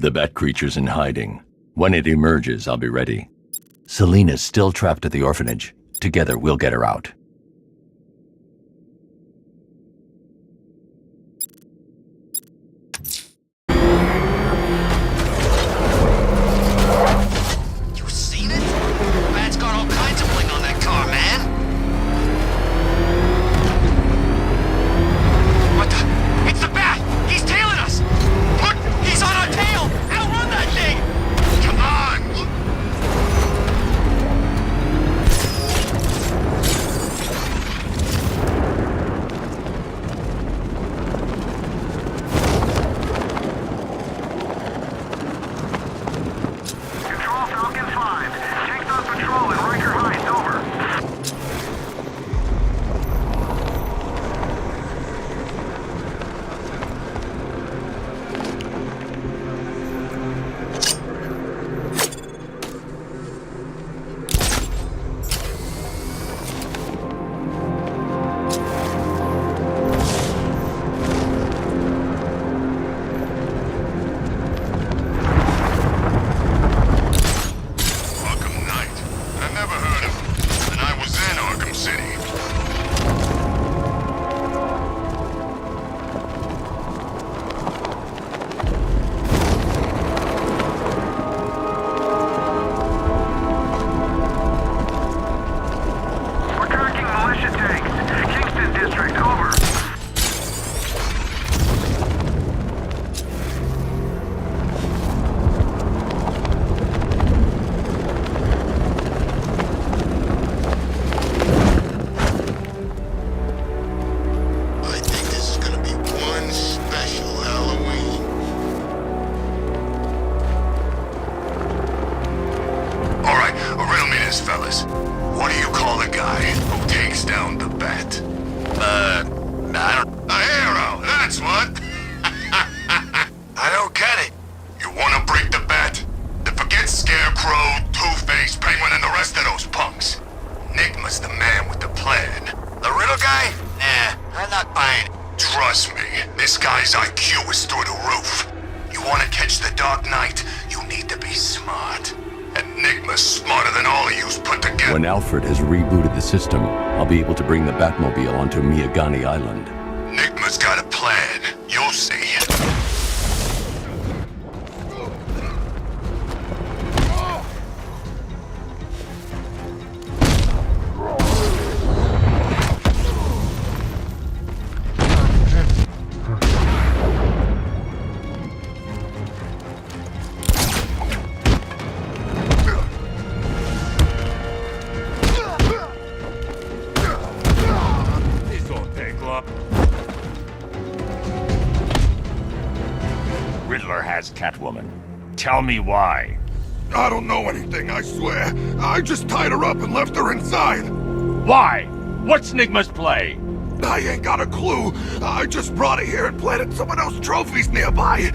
The bat creature's in hiding. When it emerges, I'll be ready. Selena's still trapped at the orphanage. Together, we'll get her out. You seen it? The bat's got all kinds of bling on that car, man. What the? It's the bat! He's tailing us! Look! He's on our tail! Outrun that thing! Come on! Control Falcon 5. Jake's on patrol in Riker Heights, over. Arkham Knight. I never heard of him. And I was in Arkham City. We're tracking militia tanks. Kingston District, over. I think this is gonna be one special Halloween. Alright, riddle me this, fellas. What do you call the guy who takes down the bat? I don't... A hero, that's what! I don't get it. You wanna break the bat? Then forget Scarecrow, Two-Face, Penguin, and the rest of those punks. Enigma's the man with the plan. The riddle guy? Nah, I'm not buying it. Trust me, this guy's IQ is through the roof. You wanna catch the Dark Knight, you need to be smart. Enigma's smarter than all of yous put together. When Alfred has rebooted the system, I'll be able to bring the Batmobile onto Miyagani Island. Enigma's got a plan. You'll see. This won't take long. Riddler has Catwoman. Tell me why. I don't know anything, I swear. I just tied her up and left her inside. Why? What's Nigma's play? I ain't got a clue. I just brought her here and planted someone else's trophies nearby.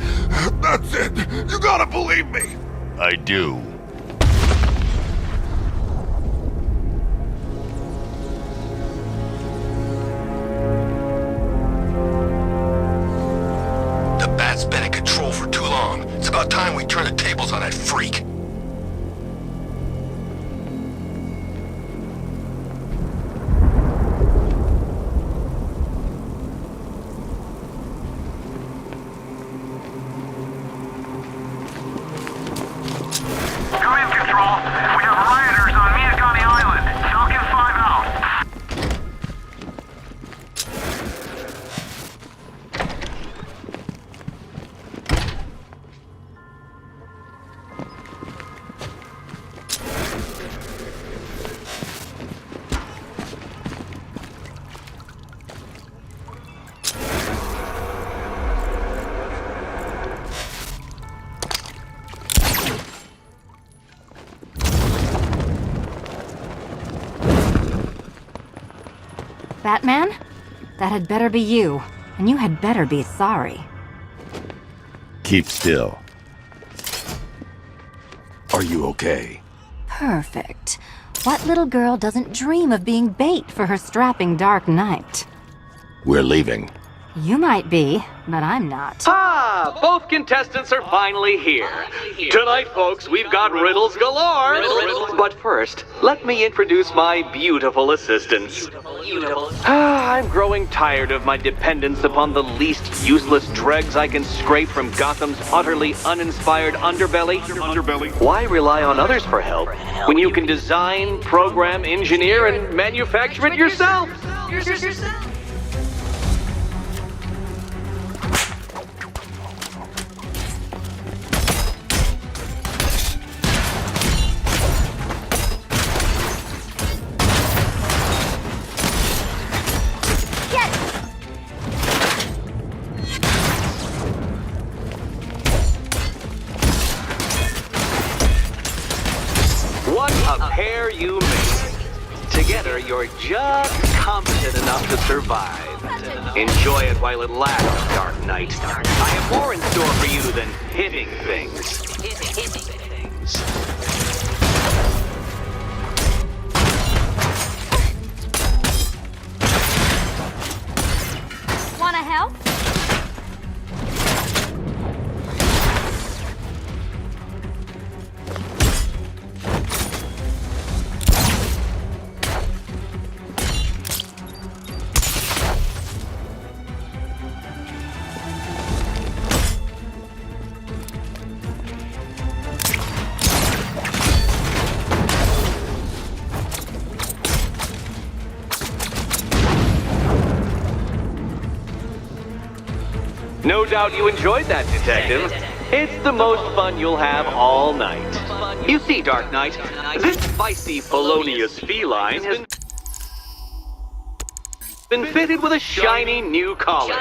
That's it. You gotta believe me. I do. The bat's been in control for too long. It's about time we turn the tables on that freak. Come in, Control. We have rioters on Miyagani Island. Falcon 5 out. Batman? That had better be you, and you had better be sorry. Keep still. Are you okay? Perfect. What little girl doesn't dream of being bait for her strapping Dark Knight? We're leaving. You might be, but I'm not. Ah, both contestants are finally here. Tonight, folks, we've got riddles galore. But first, let me introduce my beautiful assistants. I'm growing tired of my dependence upon the least useless dregs I can scrape from Gotham's utterly uninspired underbelly. Why rely on others for help when you can design, program, engineer, and manufacture it yourself? What a pair you made. Together, you're just competent enough to survive. Enjoy it while it lasts, Dark Knight. I have more in store for you than hitting things. Wanna help? No doubt you enjoyed that, Detective. It's the most fun you'll have all night. You see, Dark Knight, this spicy, felonious feline has been fitted with a shiny new collar.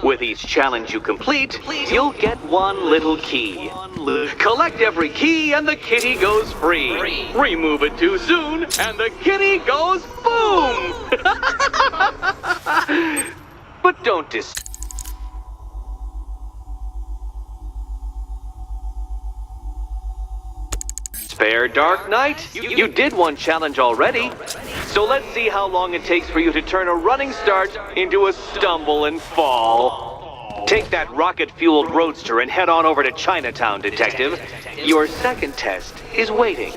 With each challenge you complete, you'll get one little key. Collect every key and the kitty goes free. Remove it too soon and the kitty goes boom! But don't despair, Dark Knight. You did one challenge already. So let's see how long it takes for you to turn a running start into a stumble and fall. Take that rocket-fueled roadster and head on over to Chinatown, Detective. Your second test is waiting.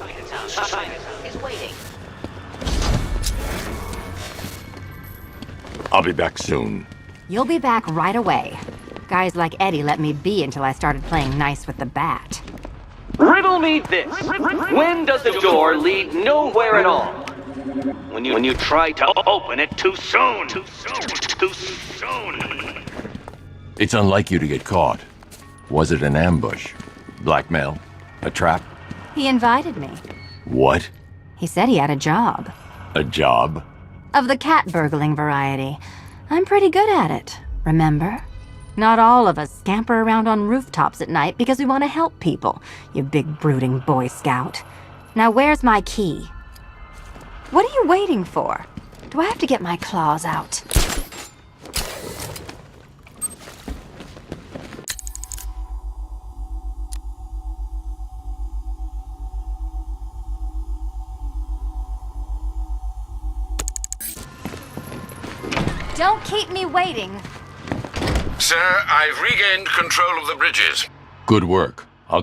I'll be back soon. You'll be back right away. Guys like Eddie let me be until I started playing nice with the bat. Riddle me this. When does a door lead nowhere at all? When you try to open it too soon. Too soon. It's unlike you to get caught. Was it an ambush? Blackmail? A trap? He invited me. What? He said he had a job. A job? Of the cat burgling variety. I'm pretty good at it, remember? Not all of us scamper around on rooftops at night because we want to help people, you big brooding Boy Scout. Now where's my key? What are you waiting for? Do I have to get my claws out? Don't keep me waiting. Sir, I've regained control of the bridges. Good work. I'll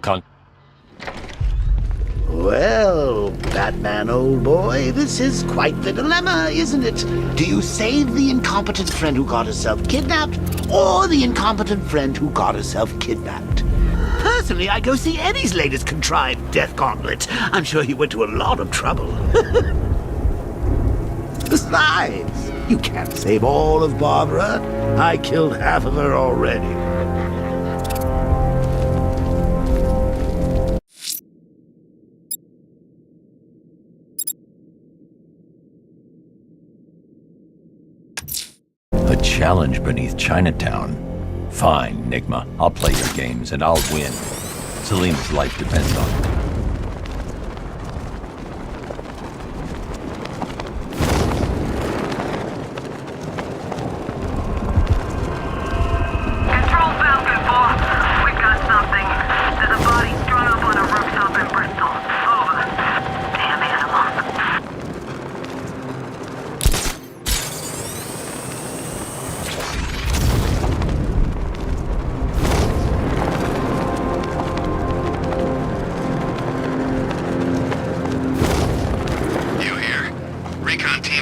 Well, Batman, old boy, this is quite the dilemma, isn't it? Do you save the incompetent friend who got herself kidnapped, or the incompetent friend who got herself kidnapped? Personally, I go see Eddie's latest contrived death gauntlet. I'm sure he went to a lot of trouble. Besides, you can't save all of Barbara. I killed half of her already. A challenge beneath Chinatown. Fine, Nigma. I'll play your games and I'll win. Selena's life depends on it. Control Falcon 4. We've got something. There's a body strung up on a rooftop in Bristol. Over. Damn animal.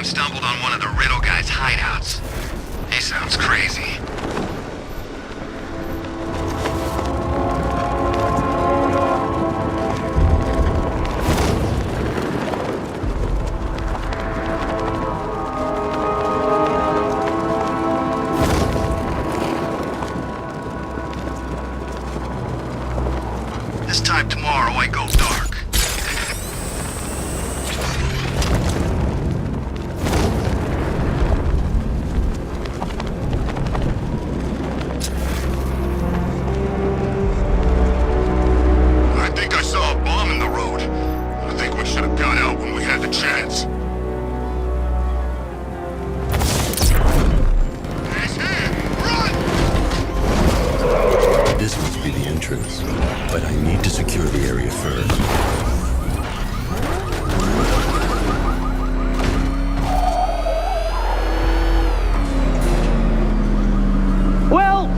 team stumbled on one of the Riddle guys' hideouts. He sounds crazy. This time tomorrow I go dark. I think I saw a bomb in the road. I think we should have got out when we had the chance. He's here! Run! This must be the entrance, but I need to secure the area first.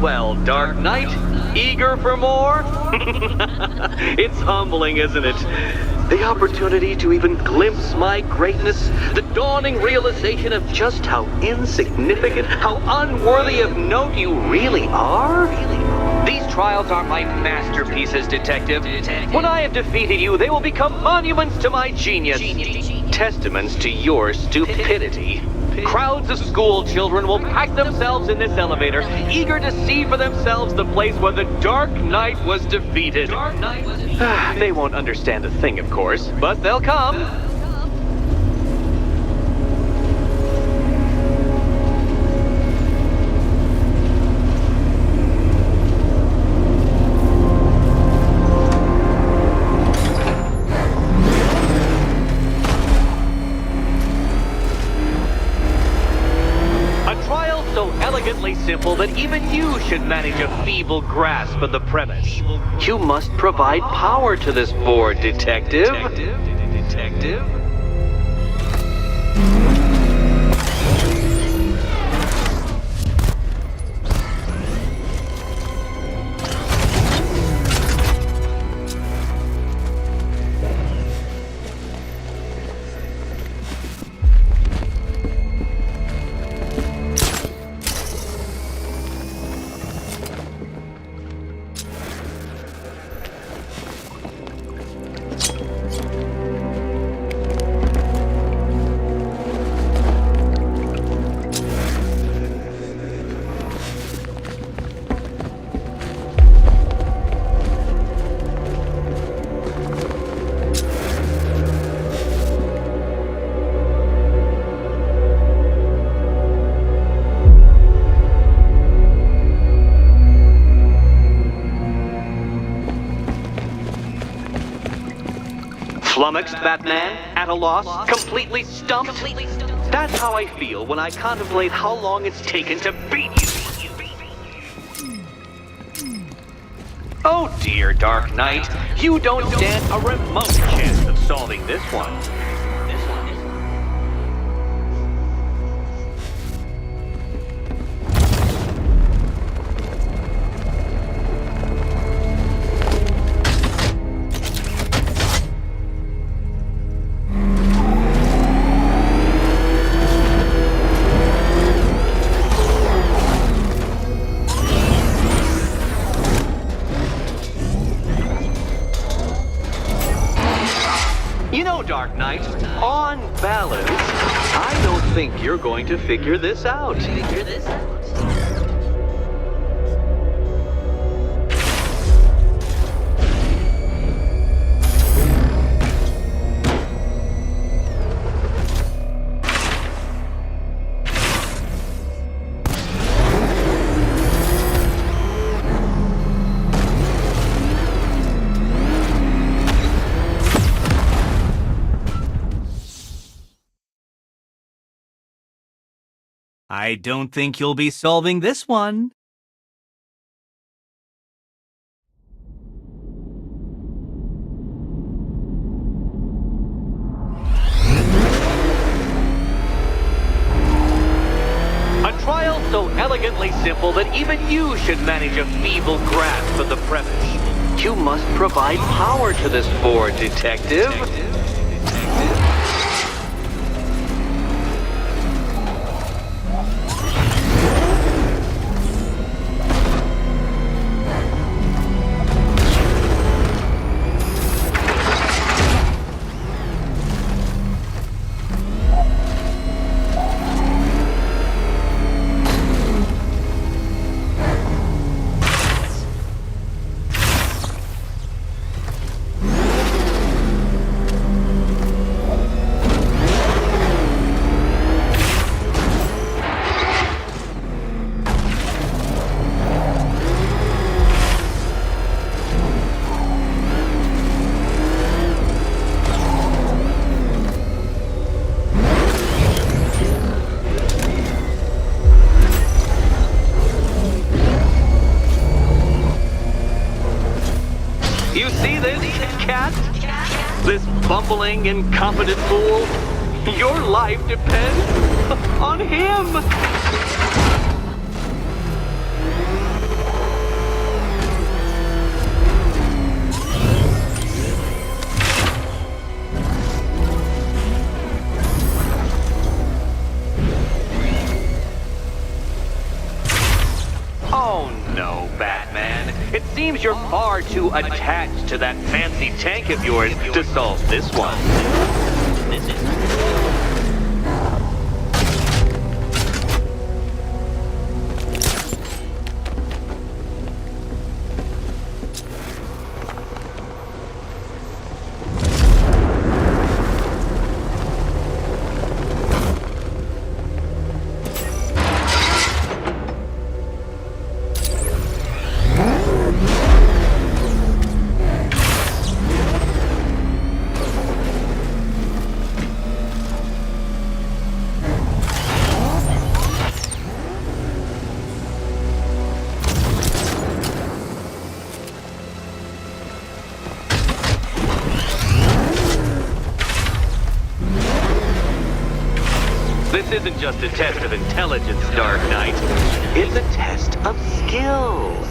Well, Dark Knight, eager for more? It's humbling, isn't it? The opportunity to even glimpse my greatness, the dawning realization of just how insignificant, how unworthy of note you really are? These trials are my masterpieces, Detective. When I have defeated you, they will become monuments to my genius, testaments to your stupidity. Crowds of school children will pack themselves in this elevator, eager to see for themselves the place where the Dark Knight was defeated. They won't understand a thing, of course, but they'll come. Simple that even you should manage a feeble grasp of the premise. You must provide power to this board, Detective. Detective? Flummoxed, Batman? At a loss? Completely stumped? That's how I feel when I contemplate how long it's taken to beat you. Oh dear, Dark Knight. You don't stand a remote chance of solving this one. Dark Knight, on balance, I don't think you're going to figure this out. I don't think you'll be solving this one. A trial so elegantly simple that even you should manage a feeble grasp of the premise. You must provide power to this board, Detective. cat? This bumbling, incompetent fool? Your life depends on him! Oh no, Batman. It seems you're far too attached to that fancy tank of yours to solve this one. This isn't just a test of intelligence, Dark Knight. It's a test of skills.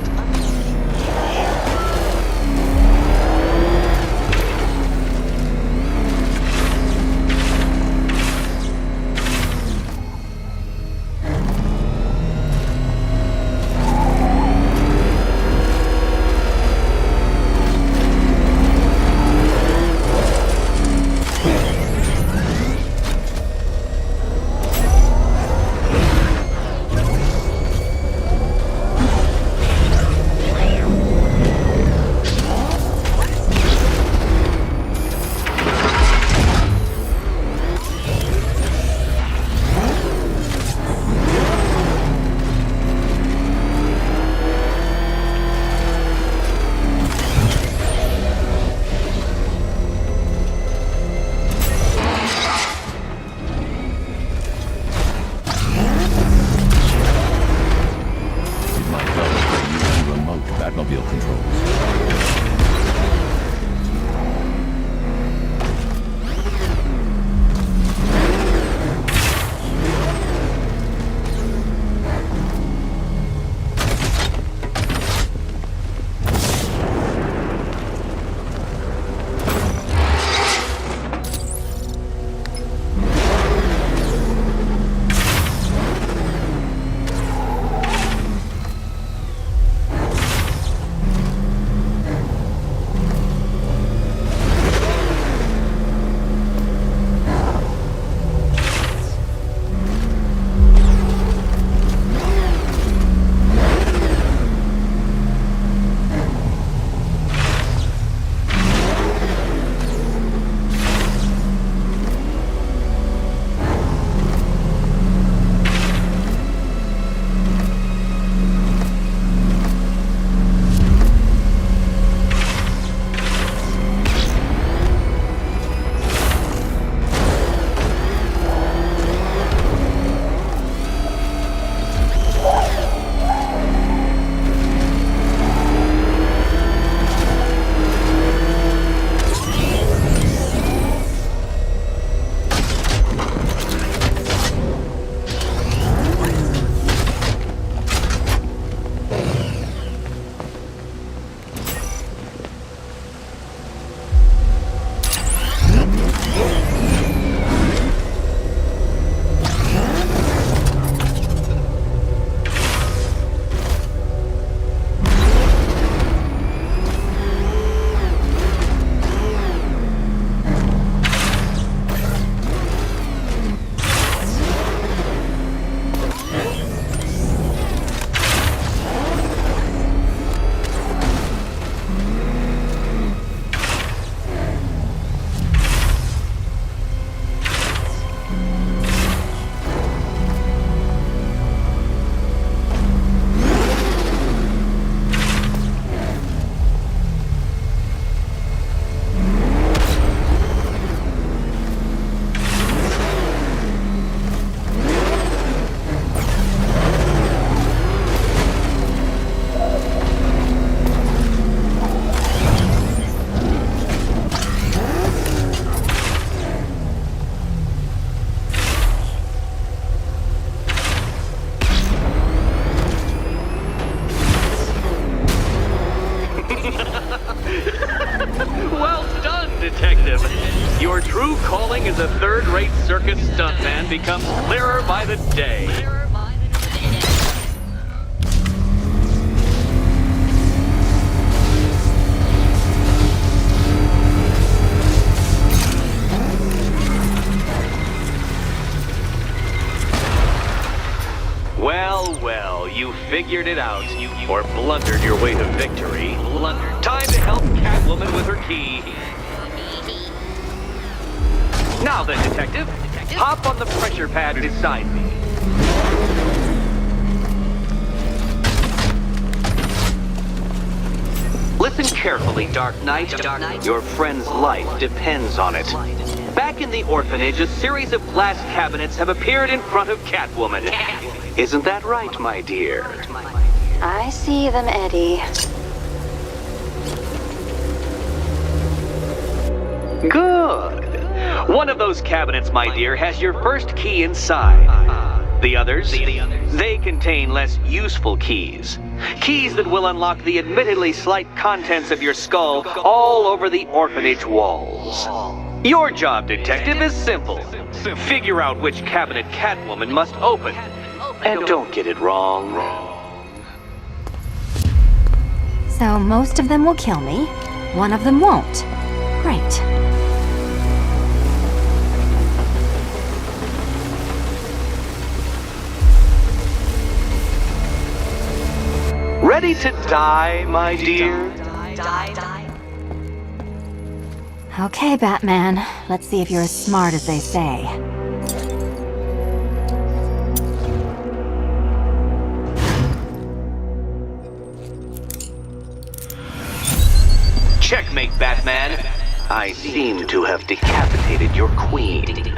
circus stuntman becomes clearer by the day. Well, well, you figured it out, or blundered your way to victory. Time to help Catwoman with her key. Now then, Detective, hop on the pressure pad beside me. Listen carefully, Dark Knight. Your friend's life depends on it. Back in the orphanage, a series of glass cabinets have appeared in front of Catwoman. Isn't that right, my dear? I see them, Eddie. Good. One of those cabinets, my dear, has your first key inside. The others, they contain less useful keys. Keys that will unlock the admittedly slight contents of your skull all over the orphanage walls. Your job, Detective, is simple. Figure out which cabinet Catwoman must open. And don't get it wrong. So most of them will kill me. One of them won't. Great. Ready to die, my dear? Okay, Batman. Let's see if you're as smart as they say. Checkmate, Batman. I seem to have decapitated your queen.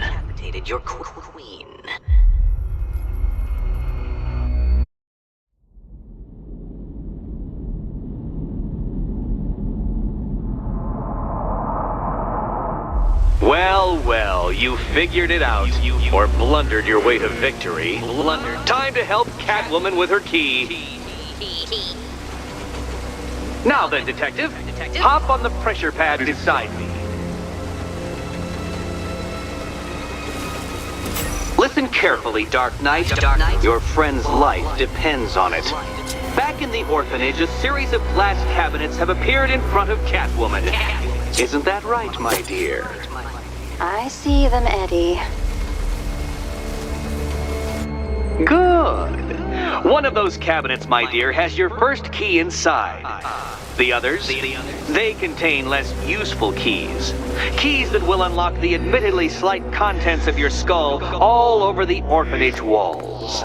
Well, well, you figured it out, or blundered your way to victory. Time to help Catwoman with her key. Now then, Detective, hop on the pressure pad beside me. Listen carefully, Dark Knight. Your friend's life depends on it. Back in the orphanage, a series of glass cabinets have appeared in front of Catwoman. Isn't that right, my dear? I see them, Eddie. Good. One of those cabinets, my dear, has your first key inside. The others, they contain less useful keys. Keys that will unlock the admittedly slight contents of your skull all over the orphanage walls.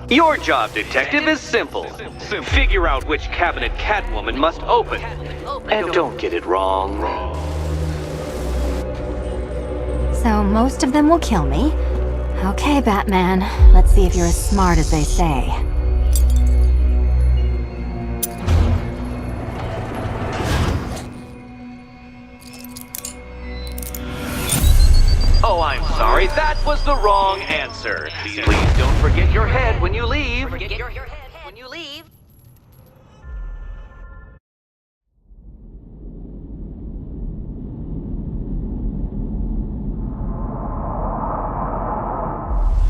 Your job, Detective, is simple. Figure out which cabinet Catwoman must open. And don't get it wrong. So most of them will kill me. Okay, Batman. Let's see if you're as smart as they say. Oh, I'm sorry. That was the wrong answer. Please don't forget your head when you leave.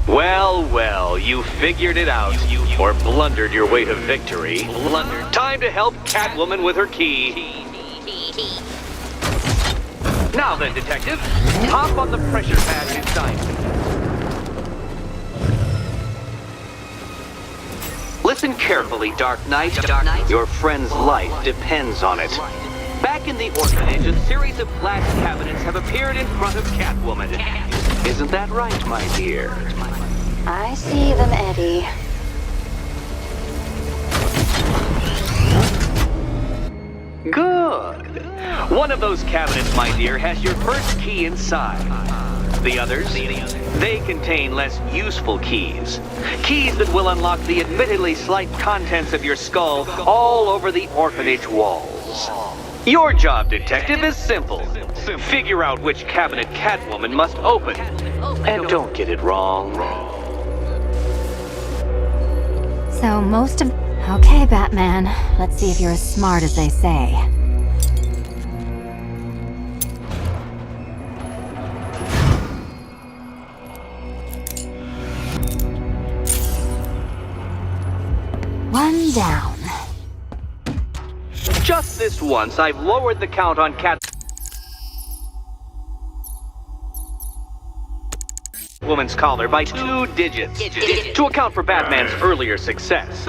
Well, well, you figured it out, or blundered your way to victory. Time to help Catwoman with her key. Now then, Detective, hop on the pressure pad inside me. Listen carefully, Dark Knight. Your friend's life depends on it. Back in the orphanage, a series of glass cabinets have appeared in front of Catwoman. Isn't that right, my dear? I see them, Eddie. Good. One of those cabinets, my dear, has your first key inside. The others, they contain less useful keys. Keys that will unlock the admittedly slight contents of your skull all over the orphanage walls. Your job, Detective, is simple. Figure out which cabinet Catwoman must open. And don't get it wrong. So most of... Okay, Batman. Let's see if you're as smart as they say. down. Just this once, I've lowered the count on Catwoman's collar by 2 digits to account for Batman's earlier success.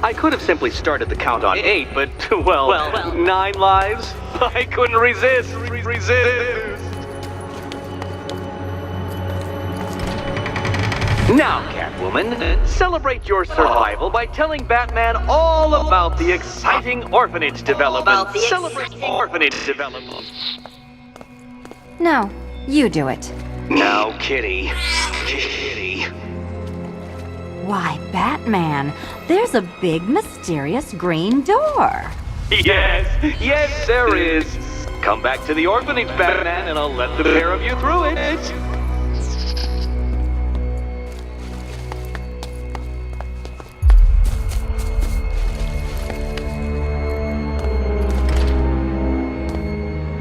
I could have simply started the count on 8, but, well, 9 lives? I couldn't resist. Now, Catwoman, celebrate your survival by telling Batman all about the exciting orphanage development. Celebrate orphanage development. No, you do it. Now, Kitty. Kitty. Why, Batman, there's a big mysterious green door. Yes, there is. Come back to the orphanage, Batman, and I'll let the pair of you through it.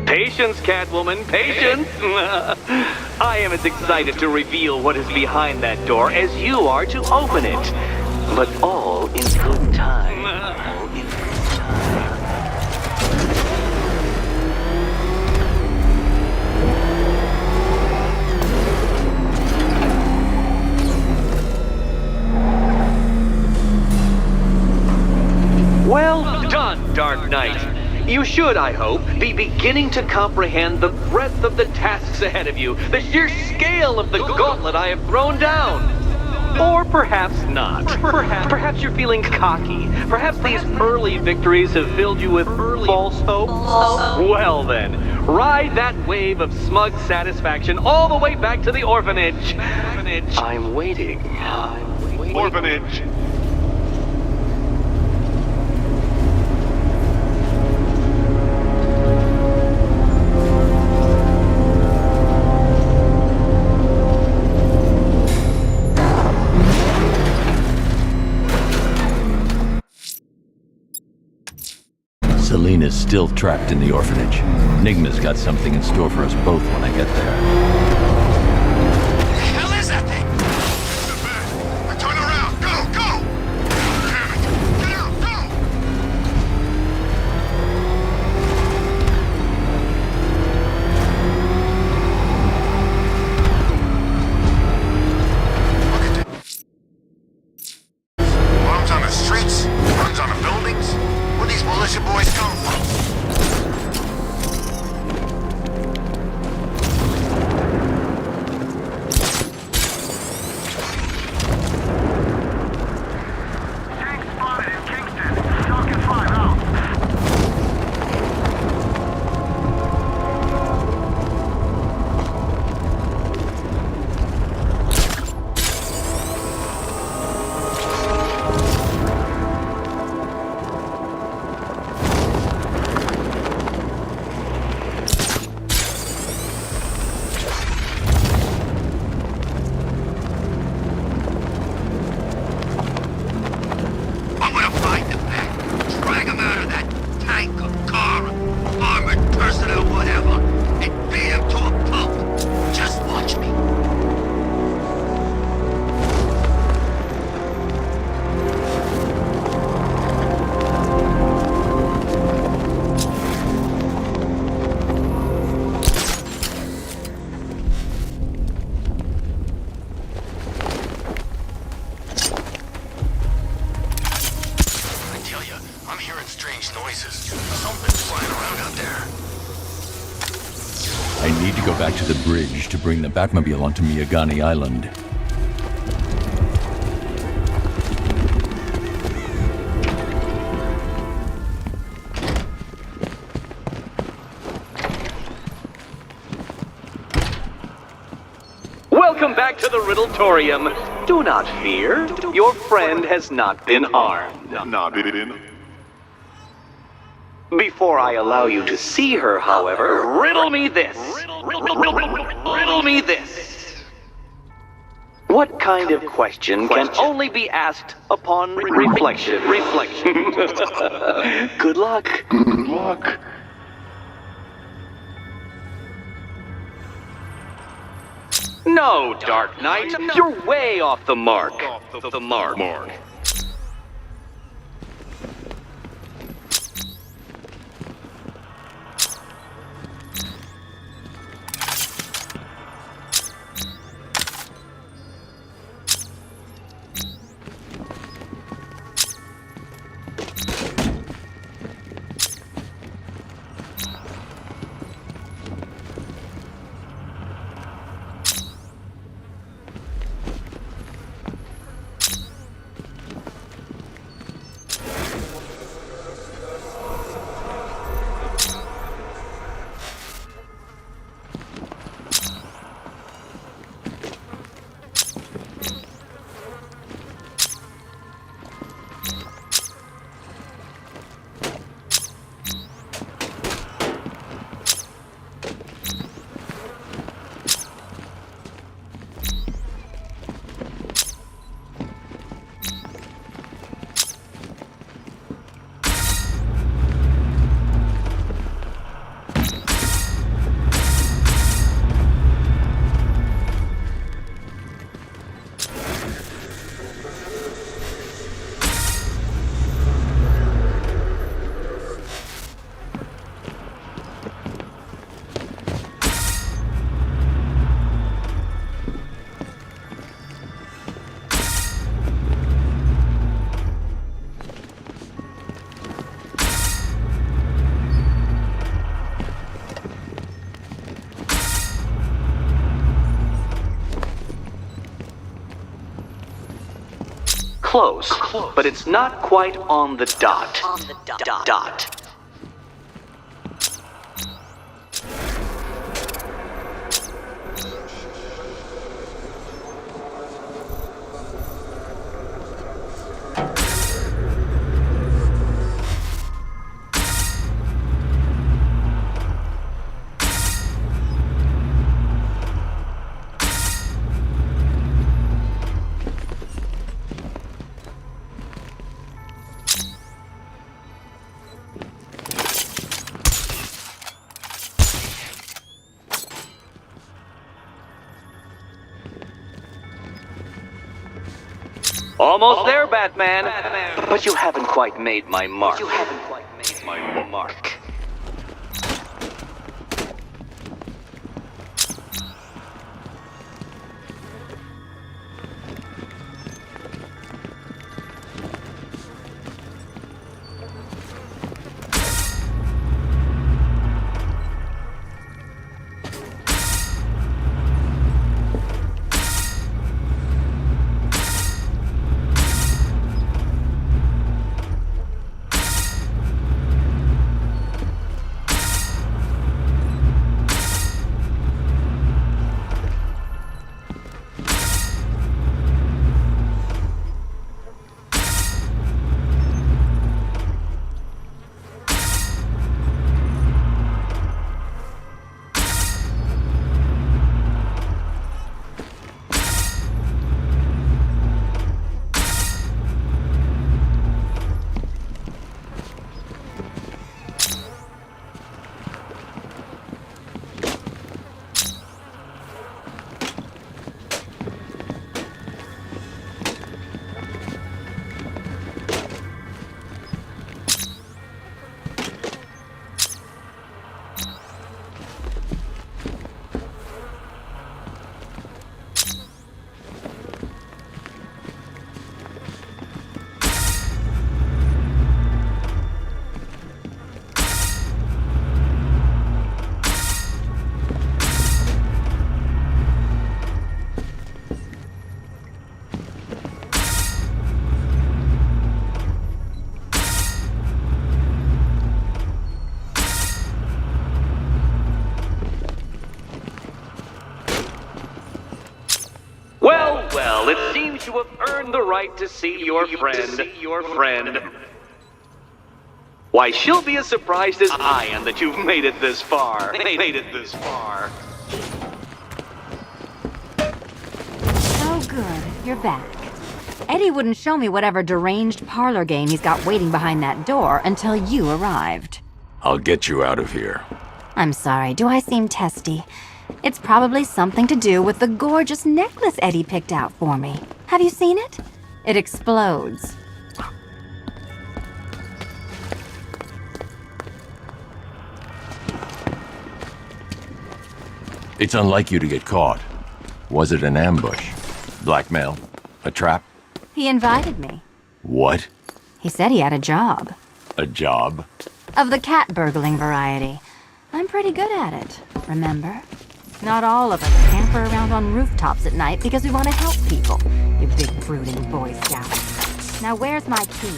Patience, Catwoman, patience! I am as excited to reveal what is behind that door as you are to open it. But all in good time. All in good time. Well done, Dark Knight. You should, I hope, be beginning to comprehend the breadth of the tasks ahead of you, the sheer scale of the gauntlet I have thrown down. Or perhaps not. Perhaps you're feeling cocky. Perhaps these early victories have filled you with false hope. Well then, ride that wave of smug satisfaction all the way back to the orphanage. I'm waiting. Orphanage. Selina's still trapped in the orphanage. Enigma's got something in store for us both when I get there. What the hell is that thing? It's a bat. Turn around. Go! Damn it. Get out. Go! Bombs on the streets? Guns on the buildings? Where these militia boys come from? Tank spotted in Kingston. Talking 5 out. I'm gonna find the bat, drag him out of that tank or car, armored personnel, whatever, and beat him to a pulp. Just watch me. I tell you, I'm hearing strange noises. Something's flying around out there. I need to go back to the bridge to bring the Batmobile onto Miyagani Island. Welcome back to the Riddletorium. Do not fear. Your friend has not been harmed. Before I allow you to see her, however, riddle me this. Riddle me this. What kind of question can only be asked upon reflection? Good luck. No, Dark Knight, you're way off the mark. Close, but it's not quite on the dot. Dot. Almost there, Batman. But you haven't quite made my mark. Well, it seems you have earned the right to see your friend. Why, she'll be as surprised as I am that you've made it this far. Oh, good. You're back. Eddie wouldn't show me whatever deranged parlor game he's got waiting behind that door until you arrived. I'll get you out of here. I'm sorry, do I seem testy? It's probably something to do with the gorgeous necklace Eddie picked out for me. Have you seen it? It explodes. It's unlike you to get caught. Was it an ambush? Blackmail? A trap? He invited me. What? He said he had a job. A job? Of the cat burgling variety. I'm pretty good at it, remember? Not all of us camper around on rooftops at night because we want to help people, you big brooding Boy Scout. Now where's my key?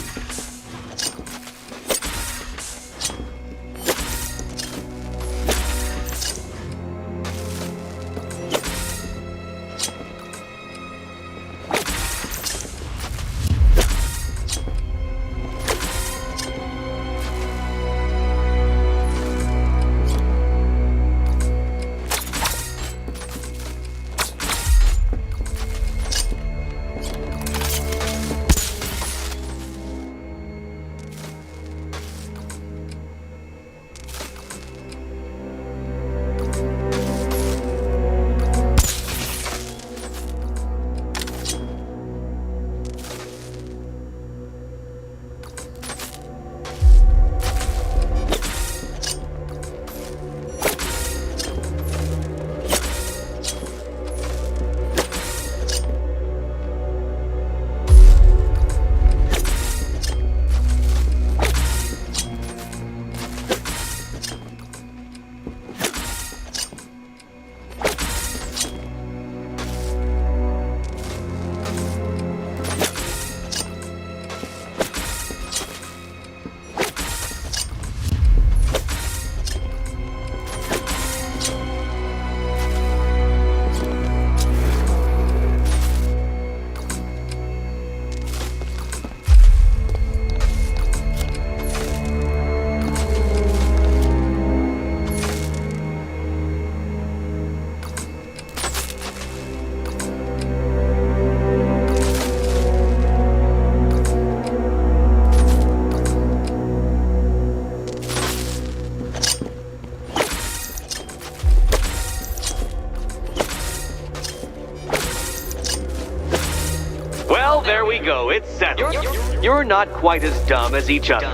Well, there we go. It's settled. You're not quite as dumb as each other.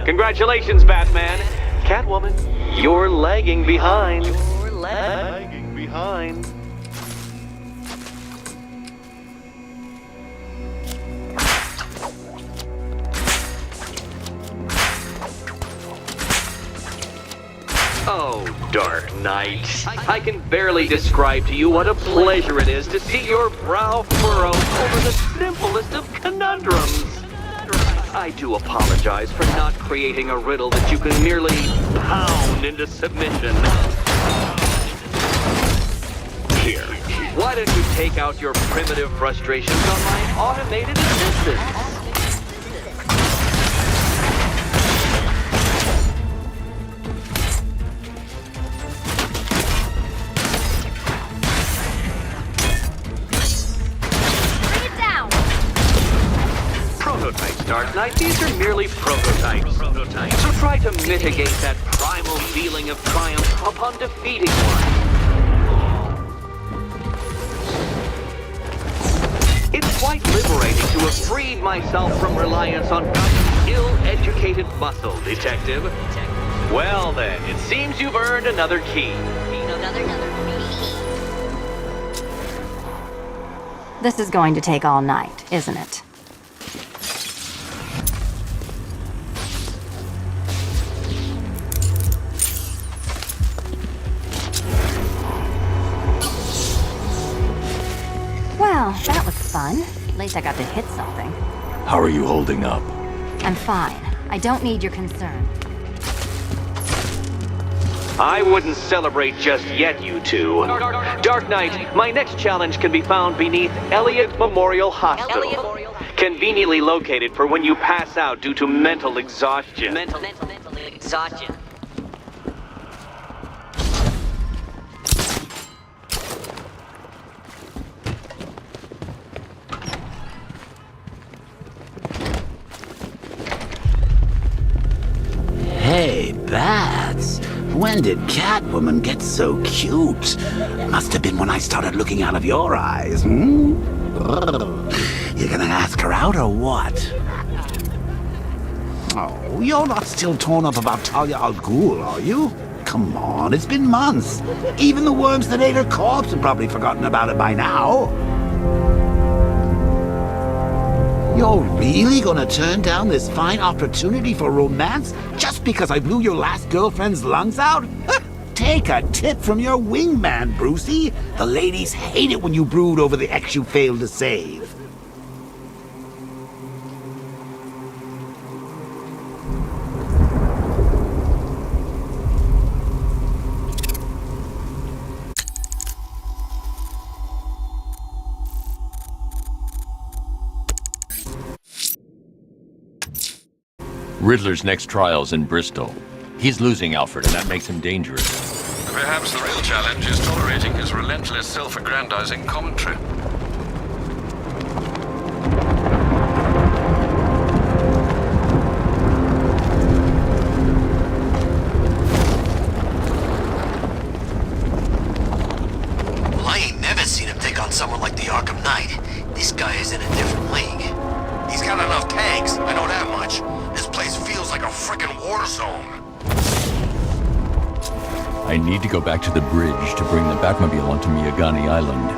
Congratulations, Batman. Catwoman, you're lagging behind. Oh, Dark Knight. I can barely describe to you what a pleasure it is to see your brow furrow over the simplest of conundrums. I do apologize for not creating a riddle that you can merely pound into submission. Here, why don't you take out your primitive frustrations on my automated assistant? Prototypes, Dark Knight. These are merely prototypes. So try to mitigate that primal feeling of triumph upon defeating one. It's quite liberating to have freed myself from reliance on ill-educated muscle, Detective. Well then, it seems you've earned another key. This is going to take all night, isn't it? Well, that was fun. At least I got to hit something. How are you holding up? I'm fine. I don't need your concern. I wouldn't celebrate just yet, you two. Dark Knight, my next challenge can be found beneath Elliott Memorial Hospital. Conveniently located for when you pass out due to mental exhaustion. Mental exhaustion. Hey, Bats. When did Catwoman get so cute? Must have been when I started looking out of your eyes, hmm? You gonna ask her out or what? Oh, you're not still torn up about Talia al Ghul, are you? Come on, it's been months. Even the worms that ate her corpse have probably forgotten about it by now. You're really gonna turn down this fine opportunity for romance just because I blew your last girlfriend's lungs out? Take a tip from your wingman, Brucey. The ladies hate it when you brood over the ex you failed to save. Riddler's next trial's in Bristol. He's losing Alfred, and that makes him dangerous. Perhaps the real challenge is tolerating his relentless self-aggrandizing commentary. Well, I ain't never seen him take on someone like the Arkham Knight. This guy is in a different league. He's got enough tanks, I know that much. This place feels like a frickin' war zone. I need to go back to the bridge to bring the Batmobile onto Miyagani Island.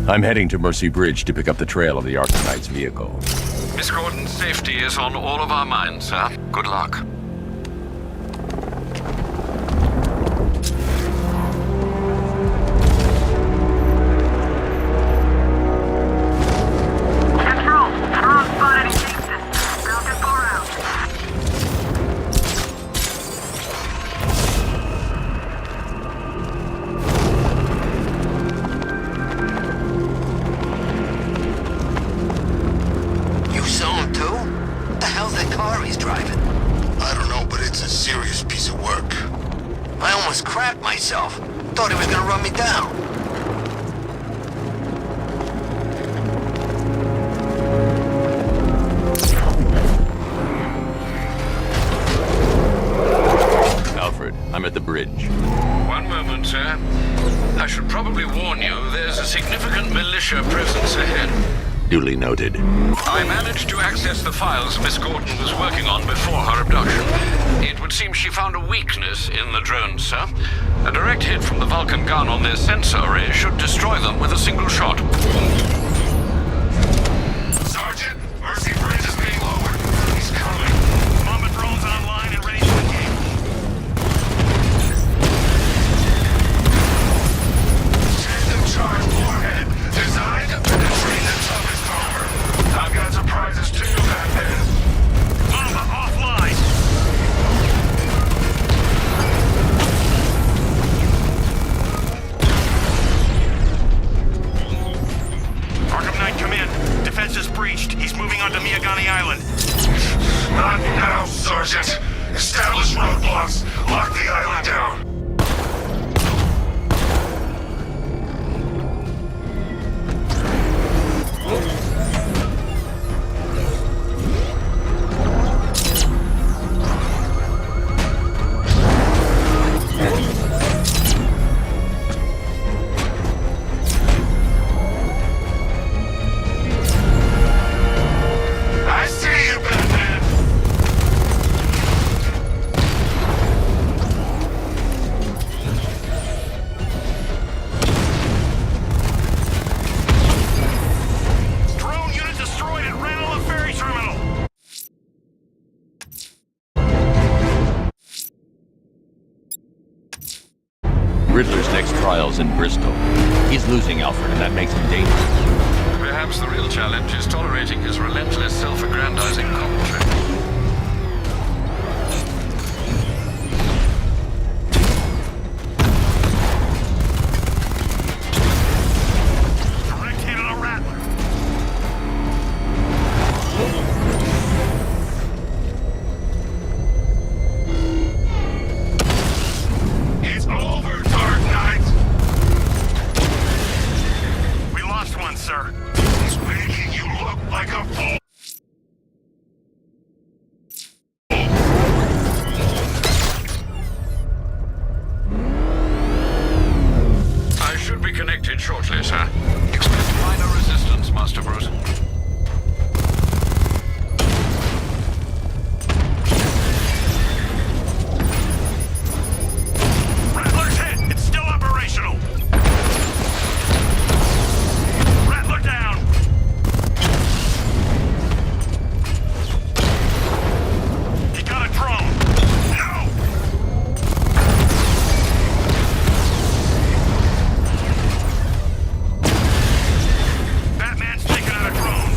I'm heading to Mercy Bridge to pick up the trail of the Arkham Knight's vehicle. Miss Gordon's safety is on all of our minds, sir. Good luck. Control, wrong spotted in Kingston. Falcon 4 out. You saw him too? What the hell's that car he's driving? I don't know, but it's a serious piece of work. I almost crapped myself. Thought he was gonna run me down. Duly noted. I managed to access the files Miss Gordon was working on before her abduction. It would seem she found a weakness in the drones, sir. A direct hit from the Vulcan gun on their sensor array should destroy them with a single shot. Sergeant, Mercy Bridge is being lowered. He's coming. Bomber drones online and ready to engage. Tandem charge warhead. Designed to penetrate the toughest armor. I've got surprises too, Batman. Bomber offline. Arkham Knight, come in. Defense is breached. He's moving onto Miyagani Island. Not now, Sergeant. Establish roadblocks. Lock the island down. I see you, Batman! Drone unit destroyed at Ranelagh Ferry Terminal. Riddler's next trial's in Bristol. He's losing Alfred, and that makes him dangerous. Perhaps the real challenge is tolerating his relentless self-aggrandizing commentary. Direct hit on a Rattler. It's over, Dark Knight! We lost one, sir. He's making you look like a fool! I should be connected shortly, sir. Expect minor resistance, Master Bruce. Rattler's hit. It's still operational. Rattler down. He got a drone. No! Batman's taking out a drone.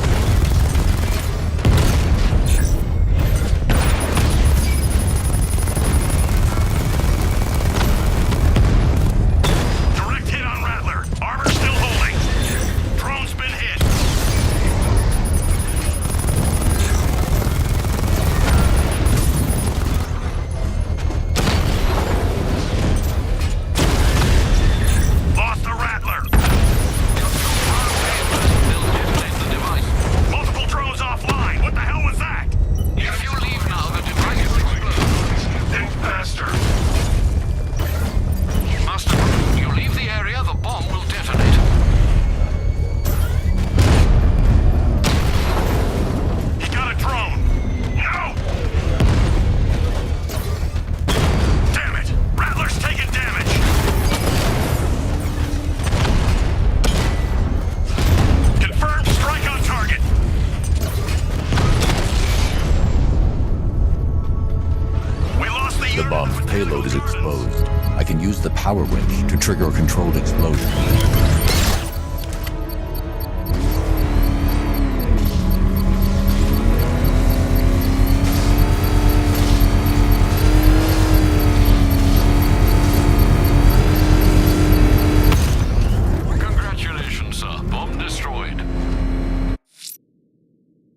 Direct hit on Rattler. Armor still holding. Drone's been hit. Lost the Rattler. They'll detonate the device. Multiple drones offline. What the hell was that? If you leave now, the device will explode. Think faster. Master Bruce, you leave the area, the bomb will detonate. He got a drone. No! Damn it! Rattler's taking damage. Confirmed strike on target. We lost the The unit. bomb's payload is exposed. I can use the power winch to trigger a controlled explosion. Congratulations, sir. Bomb destroyed.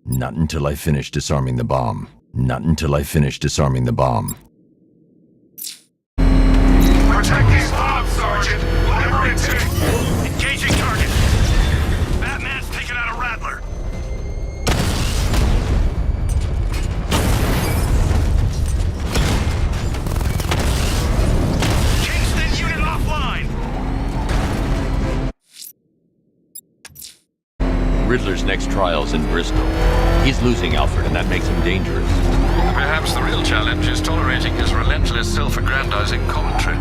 Not until I finish disarming the bomb. Not until I finish disarming the bomb. Protect these bombs, Sergeant! Whatever it takes! Engaging target. Batman's taking out a Rattler. Kingston unit offline. Riddler's next trial's in Bristol. He's losing Alfred, and that makes him dangerous. Perhaps the real challenge is tolerating his relentless self-aggrandizing commentary.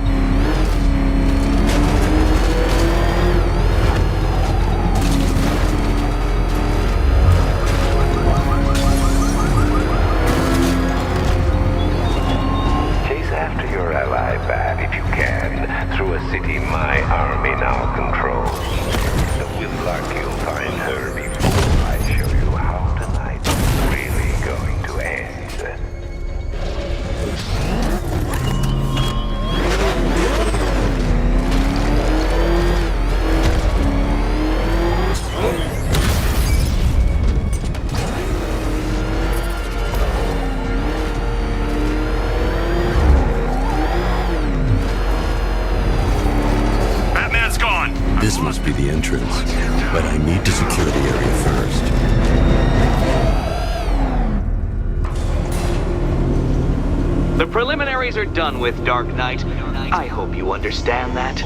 Chase after your ally, Bat, if you can, through a city my army now controls. With luck, you'll find her before I show you how tonight's really going to end. Batman's gone. This must be the entrance, but I need to secure the area first. The preliminaries are done with, Dark Knight. I hope you understand that.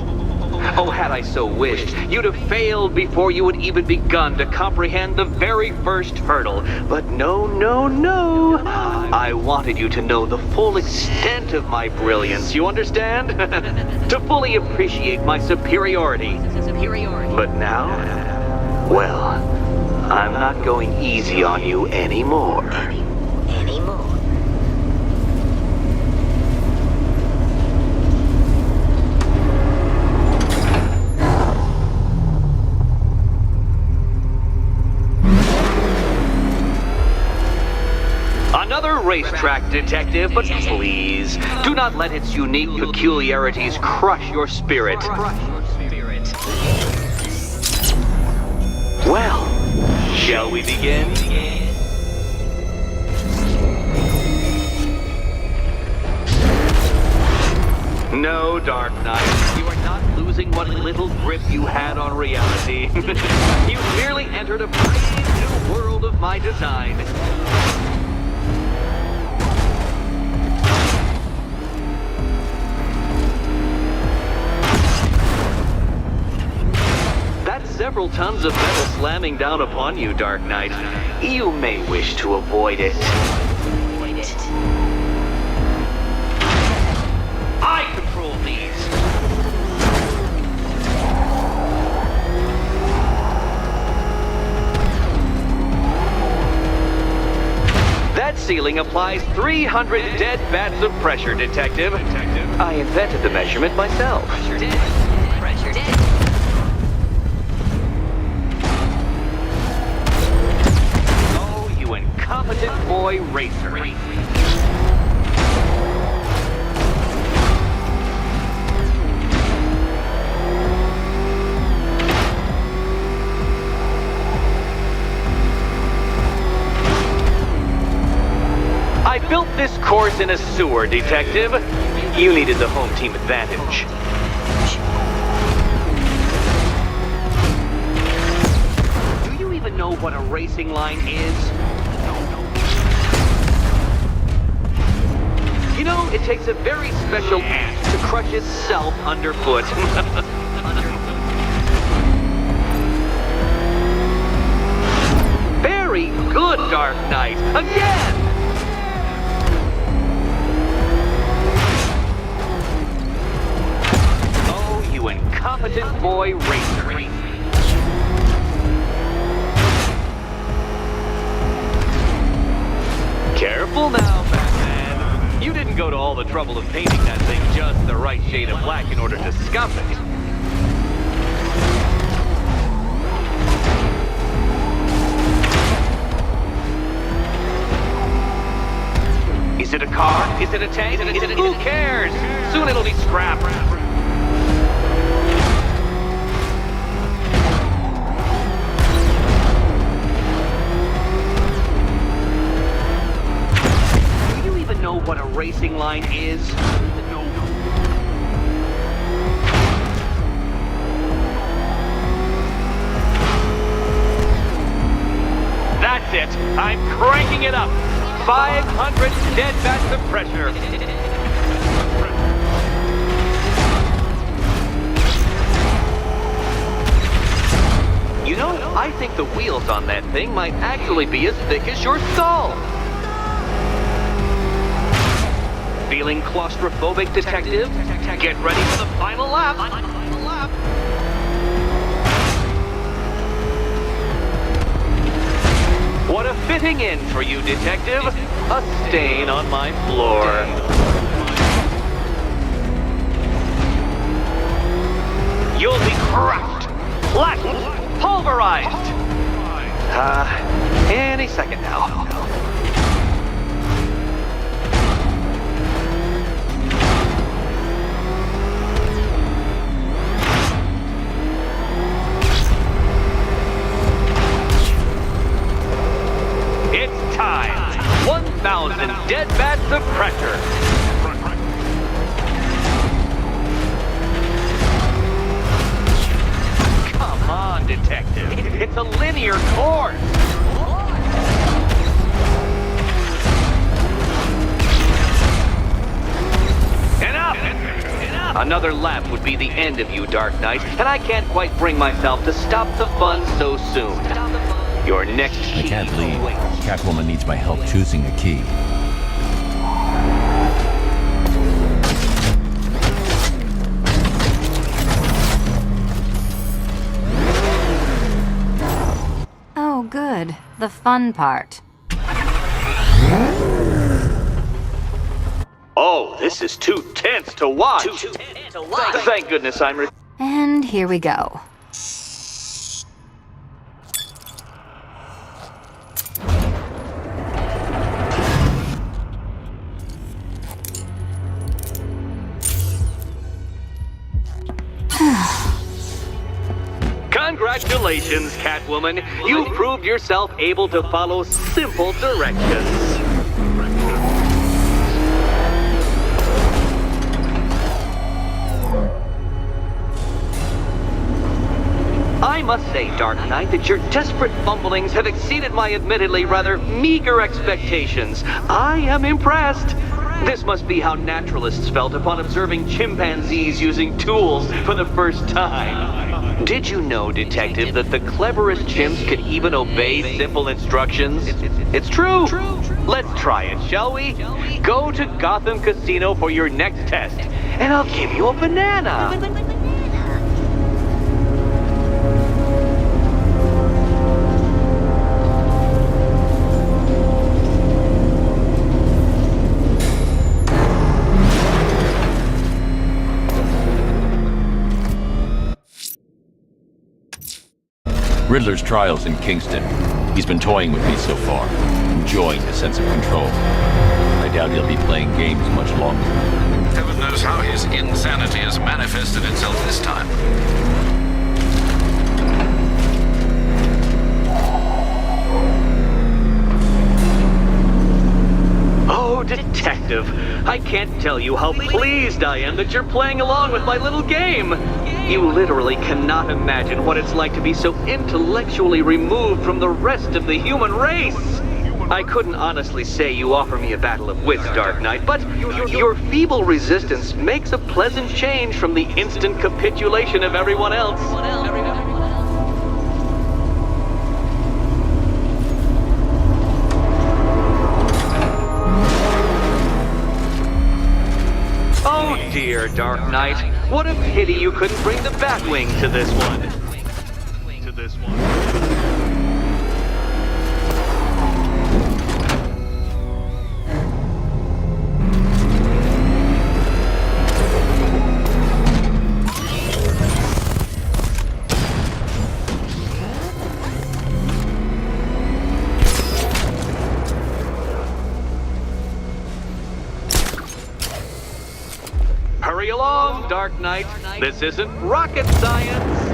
Oh, had I so wished, you'd have failed before you had even begun to comprehend the very first hurdle. But no, no, no. I wanted you to know the full extent of my brilliance, you understand? To fully appreciate my superiority. But now, well, I'm not going easy on you anymore. Another racetrack, detective, but please, do not let its unique peculiarities crush your spirit. Well, shall we begin? No, Dark Knight, you are not losing what little grip you had on reality. You merely entered a brave new world of my design. That's several tons of metal slamming down upon you, Dark Knight. You may wish to avoid it. I control these. That ceiling applies 300 dead bats of pressure, Detective. I invented the measurement myself. Oh, you incompetent boy racer. I built this course in a sewer, Detective. You needed the home team advantage. Do you even know what a racing line is? You know, it takes a very special ant to crush itself underfoot. Very good, Dark Knight. Again! You incompetent boy racer. Careful now, Batman. You didn't go to all the trouble of painting that thing just the right shade of black in order to scuff it. Is it a car? Is it a tank? Who cares? Soon it'll be scrap. Know what a racing line is? No. That's it. I'm cranking it up. 500 dead bats of pressure. You know, I think the wheels on that thing might actually be as thick as your skull. Feeling claustrophobic, detective? Get ready for the final lap. What a fitting end for you, detective. A stain on my floor. You'll be crushed, flattened, pulverized. Any second now. It's time. 1,000 dead bats of pressure. Come on, detective. It's a linear course. Enough! Another lap would be the end of you, Dark Knight, and I can't quite bring myself to stop the fun so soon. Your next key I can't leave. awaits. Catwoman needs my help choosing a key. Oh, good. The fun part. Oh, this is too tense to watch. Thank goodness I'm... And here we go. Congratulations, Catwoman. You proved yourself able to follow simple directions. I must say, Dark Knight, that your desperate fumblings have exceeded my admittedly rather meager expectations. I am impressed. This must be how naturalists felt upon observing chimpanzees using tools for the first time. Did you know, Detective, that the cleverest chimps can even obey simple instructions? It's true. Let's try it, shall we? Go to Gotham Casino for your next test, and I'll give you a banana. Riddler's trial's in Kingston. He's been toying with me so far, enjoying the sense of control. I doubt he'll be playing games much longer. Heaven knows how his insanity has manifested itself this time. Oh, Detective, I can't tell you how pleased I am that you're playing along with my little game. You literally cannot imagine what it's like to be so intellectually removed from the rest of the human race. I couldn't honestly say you offer me a battle of wits, Dark Knight, but your feeble resistance makes a pleasant change from the instant capitulation of everyone else. Oh dear, Dark Knight. What a pity you couldn't bring the Batwing to this one. Hurry along, Dark Knight. This isn't rocket science.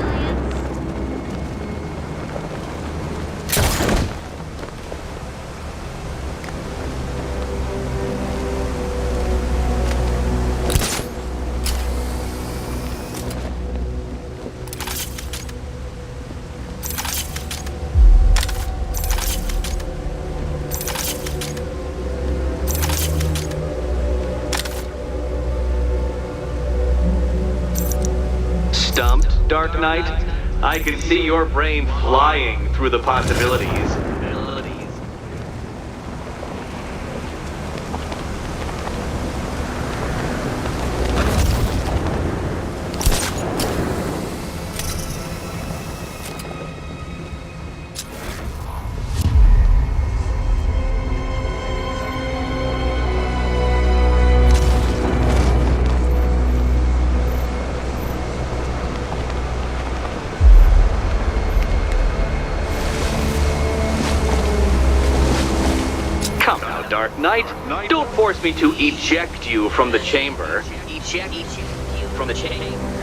Stumped, Dark Knight? I can see your brain flying through the possibilities. Come now, Dark Knight. Don't force me to eject you from the chamber. Eject you from the chamber.